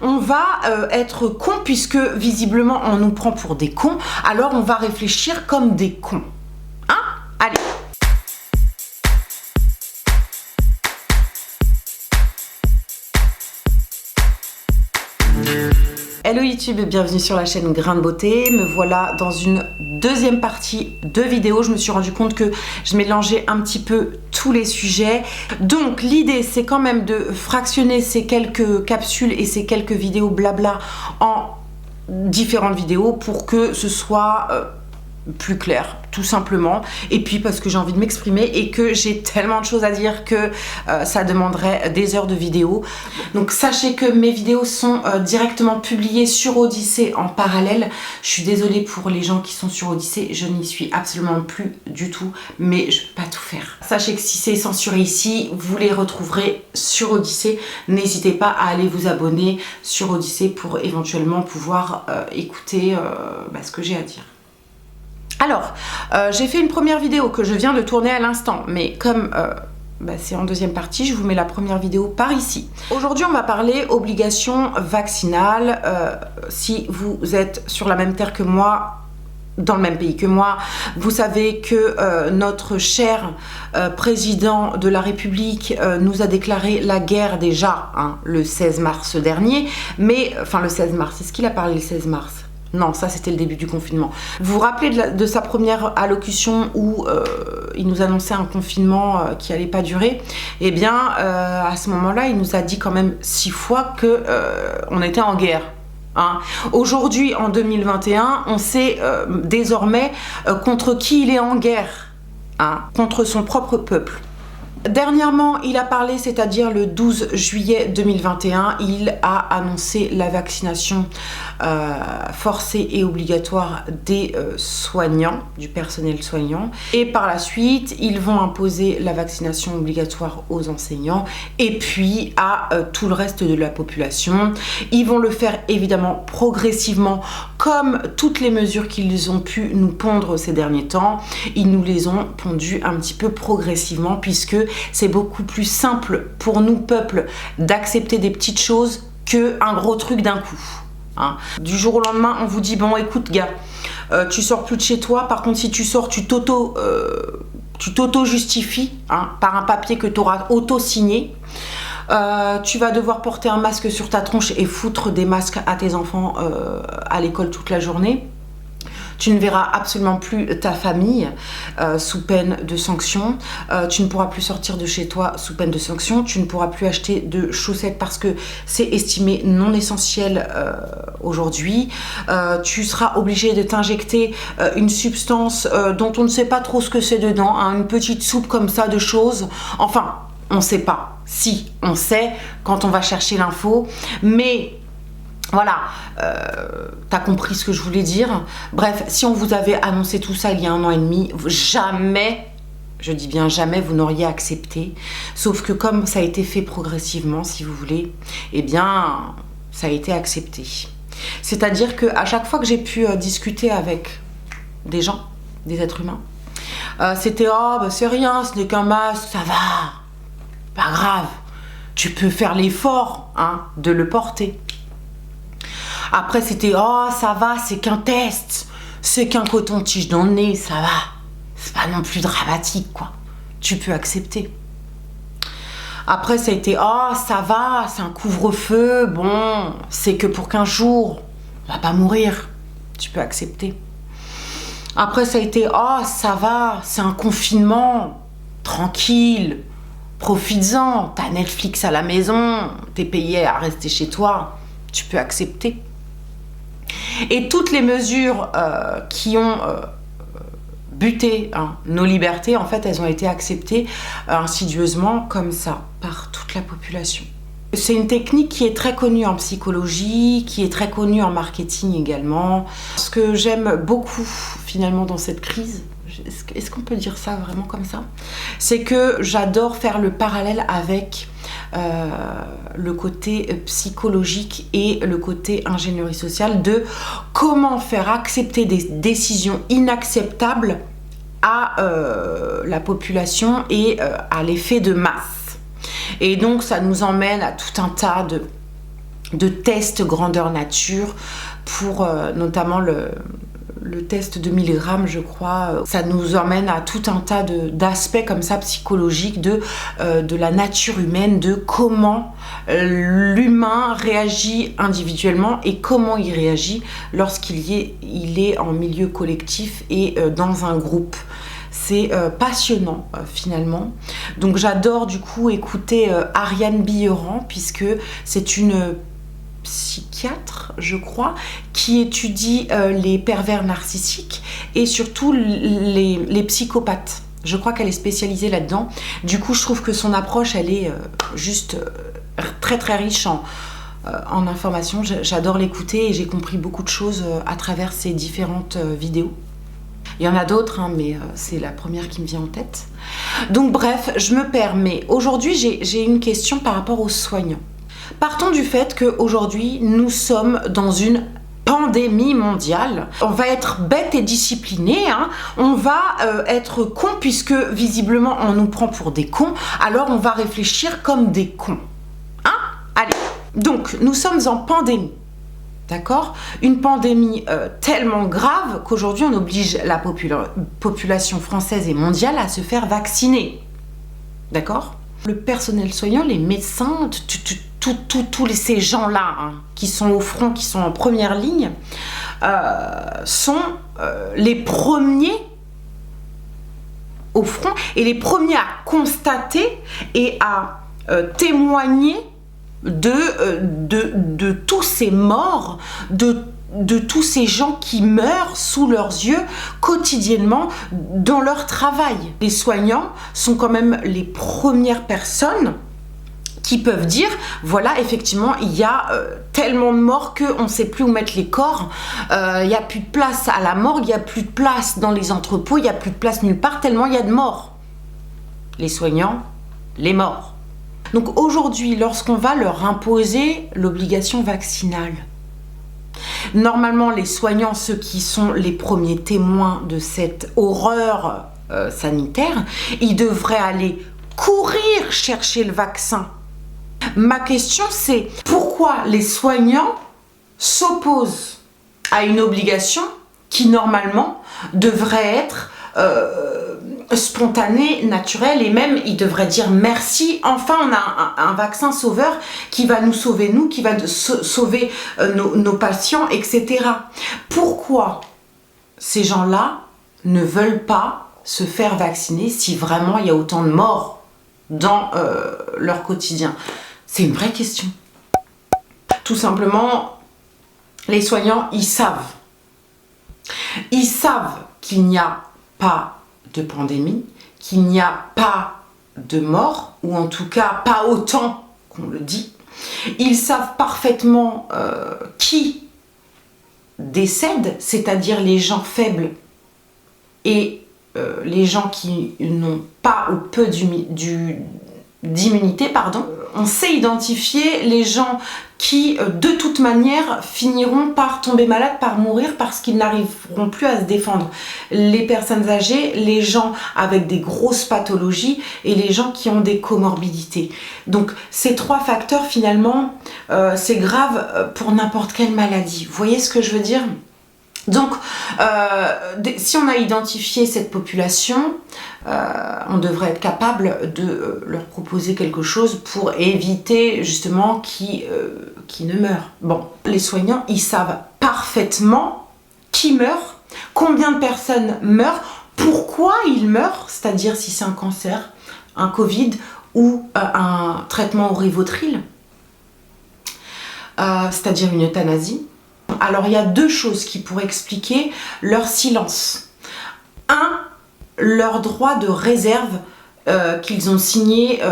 On va être con puisque visiblement on nous prend pour des cons, alors on va réfléchir comme des cons. Hein? Allez. Hello YouTube et bienvenue sur la chaîne Grain de Beauté. Me voilà dans une deuxième partie de vidéo. Je me suis rendu compte que je mélangeais un petit peu tous les sujets. Donc l'idée c'est quand même de fractionner ces quelques capsules et ces quelques vidéos blabla en différentes vidéos pour que ce soit plus clair, tout simplement. Et puis parce que j'ai envie de m'exprimer et que j'ai tellement de choses à dire que ça demanderait des heures de vidéo. Donc sachez que mes vidéos sont directement publiées sur Odyssée en parallèle. Je suis désolée pour les gens qui sont sur Odyssée, je n'y suis absolument plus du tout, mais je peux pas tout faire. Sachez que si c'est censuré ici, vous les retrouverez sur Odyssée. N'hésitez pas à aller vous abonner sur Odyssée pour éventuellement pouvoir écouter ce que j'ai à dire. Alors, j'ai fait une première vidéo que je viens de tourner à l'instant, mais comme c'est en deuxième partie, je vous mets la première vidéo par ici. Aujourd'hui, on va parler obligation vaccinale. Si vous êtes sur la même terre que moi, dans le même pays que moi, vous savez que notre cher président de la République nous a déclaré la guerre déjà le 16 mars dernier, mais, enfin le 16 mars, est-ce qu'il a parlé le 16 mars ? Non, ça c'était le début du confinement. Vous vous rappelez de sa première allocution où il nous annonçait un confinement qui allait pas durer? Eh bien, à ce moment-là, il nous a dit quand même 6 fois que on était en guerre. Aujourd'hui, en 2021, on sait désormais contre qui il est en guerre, contre son propre peuple. Dernièrement, il a parlé, c'est-à-dire le 12 juillet 2021, il a annoncé la vaccination forcée et obligatoire des soignants, du personnel soignant. Et par la suite, ils vont imposer la vaccination obligatoire aux enseignants et puis à tout le reste de la population. Ils vont le faire évidemment progressivement, comme toutes les mesures qu'ils ont pu nous pondre ces derniers temps. Ils nous les ont pondues un petit peu progressivement puisque c'est beaucoup plus simple pour nous, peuple, d'accepter des petites choses qu'un gros truc d'un coup. Du jour au lendemain, on vous dit, bon, écoute, gars, tu sors plus de chez toi. Par contre, si tu sors, tu t'auto-justifies par un papier que tu auras auto-signé. Tu vas devoir porter un masque sur ta tronche et foutre des masques à tes enfants à l'école toute la journée. Tu ne verras absolument plus ta famille sous peine de sanction. Tu ne pourras plus sortir de chez toi sous peine de sanction. Tu ne pourras plus acheter de chaussettes parce que c'est estimé non essentiel aujourd'hui. Tu seras obligé de t'injecter une substance dont on ne sait pas trop ce que c'est dedans, une petite soupe comme ça de choses. Enfin, on ne sait pas. Si, on sait quand on va chercher l'info, mais... Voilà, t'as compris ce que je voulais dire. Bref, si on vous avait annoncé tout ça il y a 1 an et demi, jamais, je dis bien jamais, vous n'auriez accepté. Sauf que comme ça a été fait progressivement, si vous voulez, eh bien, ça a été accepté. C'est-à-dire qu'à chaque fois que j'ai pu discuter avec des gens, des êtres humains, c'était « Oh, c'est rien, ce n'est qu'un masque, ça va, pas grave. Tu peux faire l'effort de le porter. » Après, c'était « Oh, ça va, c'est qu'un test. C'est qu'un coton-tige dans le nez, ça va. C'est pas non plus dramatique, quoi. Tu peux accepter. » Après, ça a été « Oh, ça va, c'est un couvre-feu. Bon, c'est que pour 15 jours. On va pas mourir. Tu peux accepter. » Après, ça a été « Oh, ça va, c'est un confinement. Tranquille. Profites-en. T'as Netflix à la maison. T'es payé à rester chez toi. Tu peux accepter. » Et toutes les mesures qui ont buté nos libertés, en fait, elles ont été acceptées insidieusement comme ça par toute la population. C'est une technique qui est très connue en psychologie, qui est très connue en marketing également. Ce que j'aime beaucoup finalement dans cette crise, est-ce qu'on peut dire ça vraiment comme ça? C'est que j'adore faire le parallèle avec le côté psychologique et le côté ingénierie sociale de comment faire accepter des décisions inacceptables à la population et à l'effet de masse. Et donc ça nous emmène à tout un tas de tests grandeur nature pour notamment le test de milligrammes, je crois. Ça nous emmène à tout un tas d'aspects comme ça psychologiques de la nature humaine, de comment l'humain réagit individuellement et comment il réagit lorsqu'il est en milieu collectif et dans un groupe. C'est passionnant finalement. Donc j'adore du coup écouter Ariane Billeran, puisque c'est une psychiatre, je crois, qui étudie les pervers narcissiques et surtout les psychopathes. Je crois qu'elle est spécialisée là-dedans. Du coup, je trouve que son approche, elle est juste très très riche en informations. J'adore l'écouter et j'ai compris beaucoup de choses à travers ses différentes vidéos. Il y en a d'autres, hein, mais c'est la première qui me vient en tête. Donc bref, je me permets. Aujourd'hui, j'ai une question par rapport aux soignants. Partons du fait qu'aujourd'hui, nous sommes dans une pandémie mondiale. On va être bête et discipliné, hein. On va être con puisque visiblement on nous prend pour des cons, alors on va réfléchir comme des cons. Hein? Allez, donc nous sommes en pandémie. D'accord? Une pandémie tellement grave qu'aujourd'hui on oblige la population française et mondiale à se faire vacciner. D'accord? Le personnel soignant, les médecins, tous ces gens-là hein, qui sont au front, qui sont en première ligne, sont les premiers au front et les premiers à constater et à témoigner de tous ces morts, de tous ces gens qui meurent sous leurs yeux quotidiennement dans leur travail. Les soignants sont quand même les premières personnes qui peuvent dire, voilà, effectivement, il y a tellement de morts qu'on ne sait plus où mettre les corps, il n'y a plus de place à la morgue, il n'y a plus de place dans les entrepôts, il n'y a plus de place nulle part, tellement il y a de morts. Les soignants, les morts. Donc aujourd'hui, lorsqu'on va leur imposer l'obligation vaccinale, normalement, les soignants, ceux qui sont les premiers témoins de cette horreur sanitaire, ils devraient aller courir chercher le vaccin. Ma question, c'est pourquoi les soignants s'opposent à une obligation qui, normalement, devrait être spontanée, naturelle, et même, ils devraient dire merci, enfin, on a un vaccin sauveur qui va nous sauver, nous, qui va sauver nos patients, etc. Pourquoi ces gens-là ne veulent pas se faire vacciner si vraiment il y a autant de morts dans leur quotidien? C'est une vraie question. Tout simplement, les soignants, ils savent. Ils savent qu'il n'y a pas de pandémie, qu'il n'y a pas de mort, ou en tout cas pas autant qu'on le dit. Ils savent parfaitement qui décède, c'est-à-dire les gens faibles et les gens qui n'ont pas ou peu d'immunité, pardon. On sait identifier les gens qui, de toute manière, finiront par tomber malades, par mourir parce qu'ils n'arriveront plus à se défendre. Les personnes âgées, les gens avec des grosses pathologies et les gens qui ont des comorbidités. Donc, ces trois facteurs, finalement, c'est grave pour n'importe quelle maladie. Vous voyez ce que je veux dire ? Donc, si on a identifié cette population, on devrait être capable de leur proposer quelque chose pour éviter justement qui ne meurent. Bon, les soignants, ils savent parfaitement qui meurt, combien de personnes meurent, pourquoi ils meurent, c'est-à-dire si c'est un cancer, un Covid ou un traitement au Rivotril, c'est-à-dire une euthanasie. Alors, il y a deux choses qui pourraient expliquer leur silence. Un, leur droit de réserve qu'ils ont signé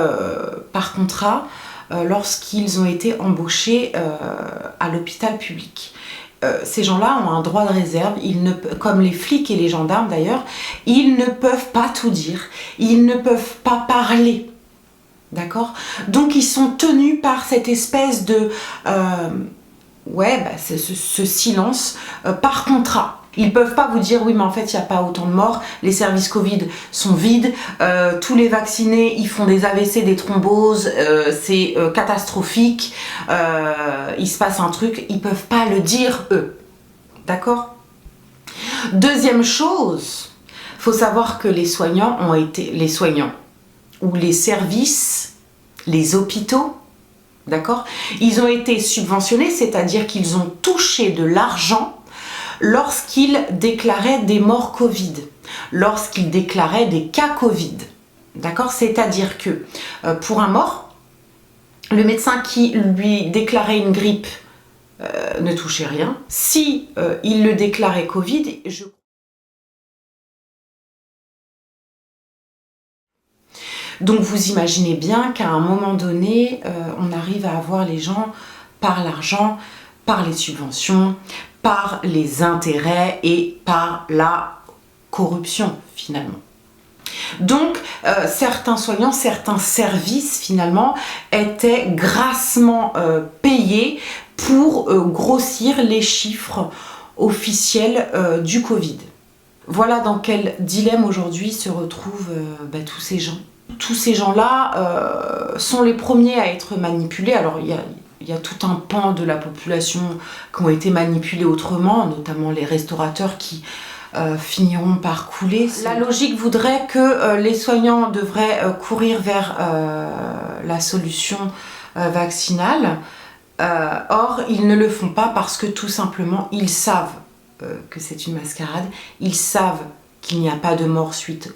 par contrat lorsqu'ils ont été embauchés à l'hôpital public. Ces gens-là ont un droit de réserve, comme les flics et les gendarmes d'ailleurs, ils ne peuvent pas tout dire, ils ne peuvent pas parler. D'accord ? Donc, ils sont tenus par cette espèce de... ce silence par contrat. Ils peuvent pas vous dire oui mais en fait il n'y a pas autant de morts, les services Covid sont vides, tous les vaccinés ils font des AVC, des thromboses, c'est catastrophique, il se passe un truc, ils peuvent pas le dire eux, d'accord? Deuxième chose, faut savoir que les soignants ou les services, les hôpitaux, d'accord, ils ont été subventionnés, c'est-à-dire qu'ils ont touché de l'argent lorsqu'ils déclaraient des morts Covid, lorsqu'ils déclaraient des cas Covid, d'accord? C'est-à-dire que pour un mort, le médecin qui lui déclarait une grippe ne touchait rien. Si il le déclarait Covid, Donc vous imaginez bien qu'à un moment donné, on arrive à avoir les gens par l'argent, par les subventions, par les intérêts et par la corruption finalement. Donc certains soignants, certains services finalement étaient grassement payés pour grossir les chiffres officiels du Covid. Voilà dans quel dilemme aujourd'hui se retrouvent tous ces gens. Tous ces gens-là sont les premiers à être manipulés. Alors il y a tout un pan de la population qui ont été manipulés autrement, notamment les restaurateurs qui finiront par couler. La logique voudrait que les soignants devraient courir vers la solution vaccinale. Or, ils ne le font pas parce que tout simplement, ils savent que c'est une mascarade, ils savent qu'il n'y a pas de mort suite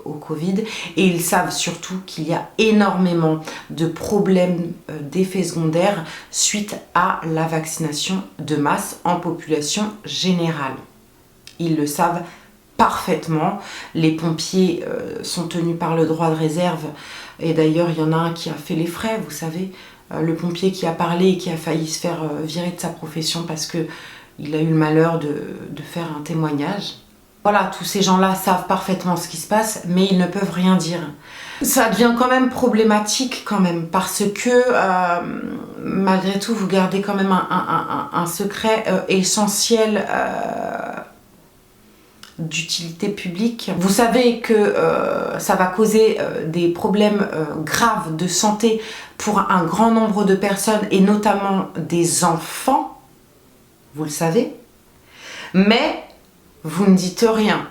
au Covid et ils savent surtout qu'il y a énormément de problèmes d'effets secondaires suite à la vaccination de masse en population générale. Ils le savent parfaitement. Les pompiers sont tenus par le droit de réserve et d'ailleurs il y en a un qui a fait les frais, vous savez, le pompier qui a parlé et qui a failli se faire virer de sa profession parce que il a eu le malheur de faire un témoignage. Voilà, tous ces gens-là savent parfaitement ce qui se passe, mais ils ne peuvent rien dire. Ça devient quand même problématique quand même, parce que malgré tout, vous gardez quand même un secret essentiel d'utilité publique. Vous savez que ça va causer des problèmes graves de santé pour un grand nombre de personnes, et notamment des enfants, vous le savez, mais vous ne dites rien.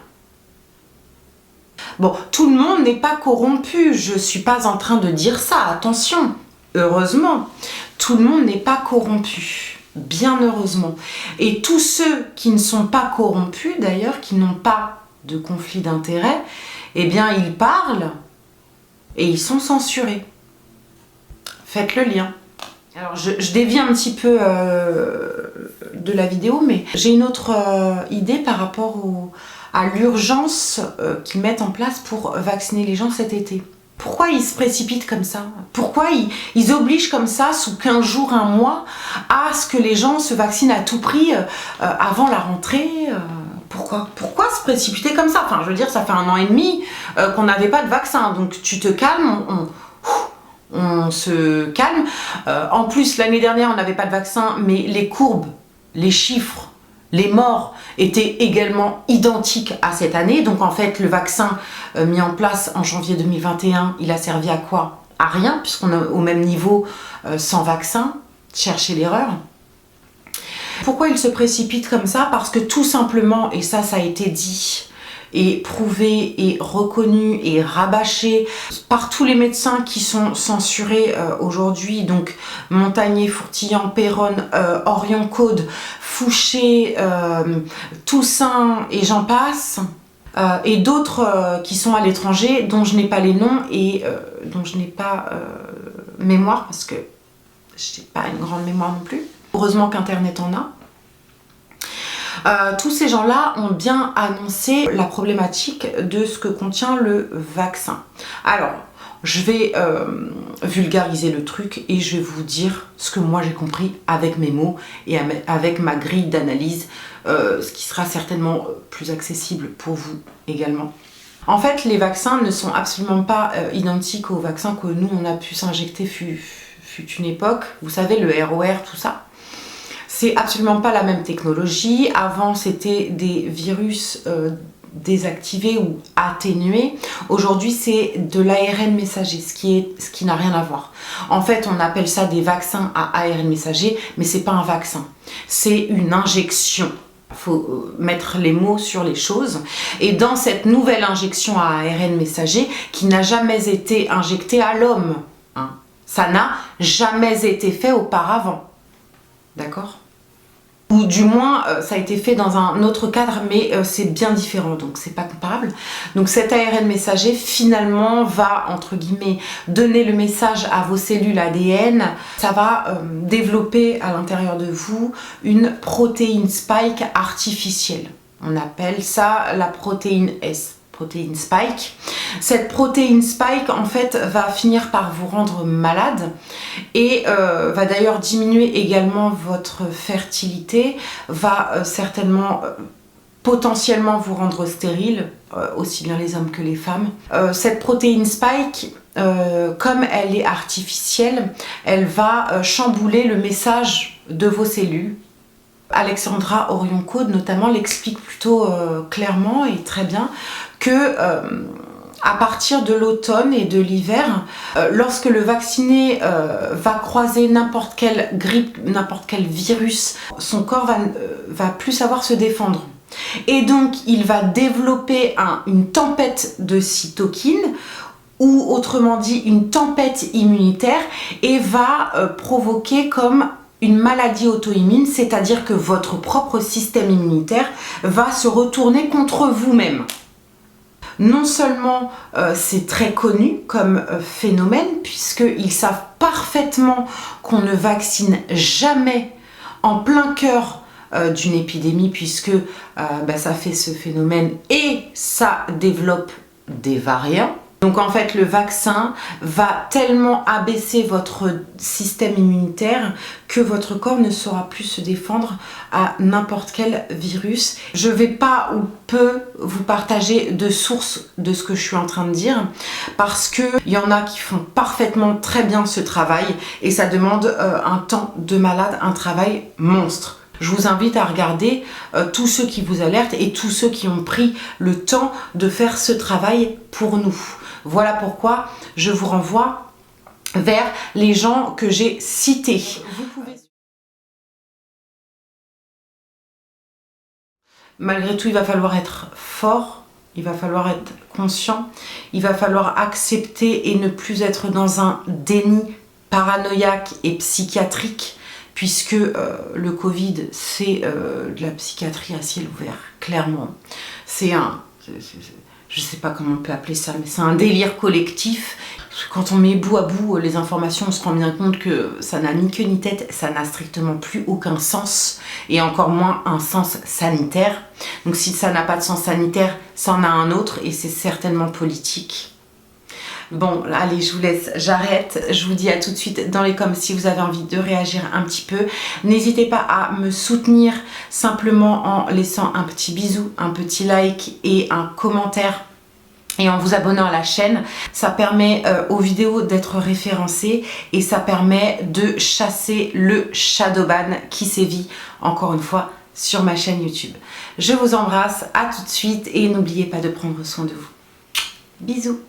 Bon, tout le monde n'est pas corrompu, je ne suis pas en train de dire ça, attention, heureusement, tout le monde n'est pas corrompu, bien heureusement. Et tous ceux qui ne sont pas corrompus, d'ailleurs, qui n'ont pas de conflit d'intérêts, eh bien, ils parlent et ils sont censurés. Faites le lien. Alors, je dévie un petit peu de la vidéo, mais j'ai une autre idée par rapport à l'urgence qu'ils mettent en place pour vacciner les gens cet été. Pourquoi ils se précipitent comme ça? Pourquoi ils obligent comme ça, sous 15 jours, un mois, à ce que les gens se vaccinent à tout prix avant la rentrée? Pourquoi se précipiter comme ça? Enfin, je veux dire, ça fait 1 an et demi qu'on n'avait pas de vaccin, donc tu te calmes, on se calme. En plus, l'année dernière, on n'avait pas de vaccin, mais les courbes, les chiffres, les morts étaient également identiques à cette année. Donc en fait, le vaccin mis en place en janvier 2021, il a servi à quoi? À rien, puisqu'on est au même niveau sans vaccin. Cherchez l'erreur. Pourquoi ils se précipitent comme ça? Parce que tout simplement, et ça a été dit, et prouvé et reconnu et rabâché par tous les médecins qui sont censurés aujourd'hui, donc Montagnier, Fourtillan, Péronne, Orion-Caude, Fouché, Toussaint et j'en passe, et d'autres qui sont à l'étranger dont je n'ai pas les noms et dont je n'ai pas mémoire parce que je n'ai pas une grande mémoire non plus. Heureusement qu'Internet en a. Tous ces gens-là ont bien annoncé la problématique de ce que contient le vaccin. Alors, je vais vulgariser le truc et je vais vous dire ce que moi j'ai compris avec mes mots et avec ma grille d'analyse, ce qui sera certainement plus accessible pour vous également. En fait, les vaccins ne sont absolument pas identiques aux vaccins que nous on a pu s'injecter fut une époque. Vous savez, le ROR, tout ça. C'est absolument pas la même technologie. Avant, c'était des virus désactivés ou atténués. Aujourd'hui, c'est de l'ARN messager, ce qui n'a rien à voir. En fait, on appelle ça des vaccins à ARN messager, mais c'est pas un vaccin. C'est une injection. Il faut mettre les mots sur les choses. Et dans cette nouvelle injection à ARN messager, qui n'a jamais été injectée à l'homme, hein, ça n'a jamais été fait auparavant. D'accord ? Ou du moins, ça a été fait dans un autre cadre, mais c'est bien différent, donc c'est pas comparable. Donc cet ARN messager, finalement, va, entre guillemets, donner le message à vos cellules ADN. Ça va développer à l'intérieur de vous une protéine spike artificielle. On appelle ça la protéine S. Protéine spike. Cette protéine spike en fait va finir par vous rendre malade et va d'ailleurs diminuer également votre fertilité, va certainement potentiellement vous rendre stérile, aussi bien les hommes que les femmes. Cette protéine spike, comme elle est artificielle, elle va chambouler le message de vos cellules. Alexandra Orion-Code notamment l'explique plutôt clairement et très bien que à partir de l'automne et de l'hiver, lorsque le vacciné va croiser n'importe quelle grippe, n'importe quel virus, son corps va plus savoir se défendre. Et donc il va développer une tempête de cytokines, ou autrement dit une tempête immunitaire, et va provoquer comme une maladie auto-immune, c'est-à-dire que votre propre système immunitaire va se retourner contre vous-même. Non seulement c'est très connu comme phénomène, puisqu'ils savent parfaitement qu'on ne vaccine jamais en plein cœur d'une épidémie, puisque ça fait ce phénomène et ça développe des variants. Donc en fait, le vaccin va tellement abaisser votre système immunitaire que votre corps ne saura plus se défendre à n'importe quel virus. Je ne vais pas ou peu vous partager de sources de ce que je suis en train de dire, parce qu'il y en a qui font parfaitement très bien ce travail et ça demande un temps de malade, un travail monstre. Je vous invite à regarder tous ceux qui vous alertent et tous ceux qui ont pris le temps de faire ce travail pour nous. Voilà pourquoi je vous renvoie vers les gens que j'ai cités. Malgré tout, il va falloir être fort, il va falloir être conscient, il va falloir accepter et ne plus être dans un déni paranoïaque et psychiatrique, puisque le Covid, c'est de la psychiatrie à ciel ouvert, clairement. C'est je sais pas comment on peut appeler ça, mais c'est un délire collectif. Quand on met bout à bout les informations, on se rend bien compte que ça n'a ni queue ni tête, ça n'a strictement plus aucun sens, et encore moins un sens sanitaire. Donc si ça n'a pas de sens sanitaire, ça en a un autre, et c'est certainement politique. Bon, allez, je vous laisse, j'arrête. Je vous dis à tout de suite dans les coms si vous avez envie de réagir un petit peu. N'hésitez pas à me soutenir simplement en laissant un petit bisou, un petit like et un commentaire. Et en vous abonnant à la chaîne, ça permet aux vidéos d'être référencées et ça permet de chasser le shadowban qui sévit encore une fois sur ma chaîne YouTube. Je vous embrasse, à tout de suite et n'oubliez pas de prendre soin de vous. Bisous.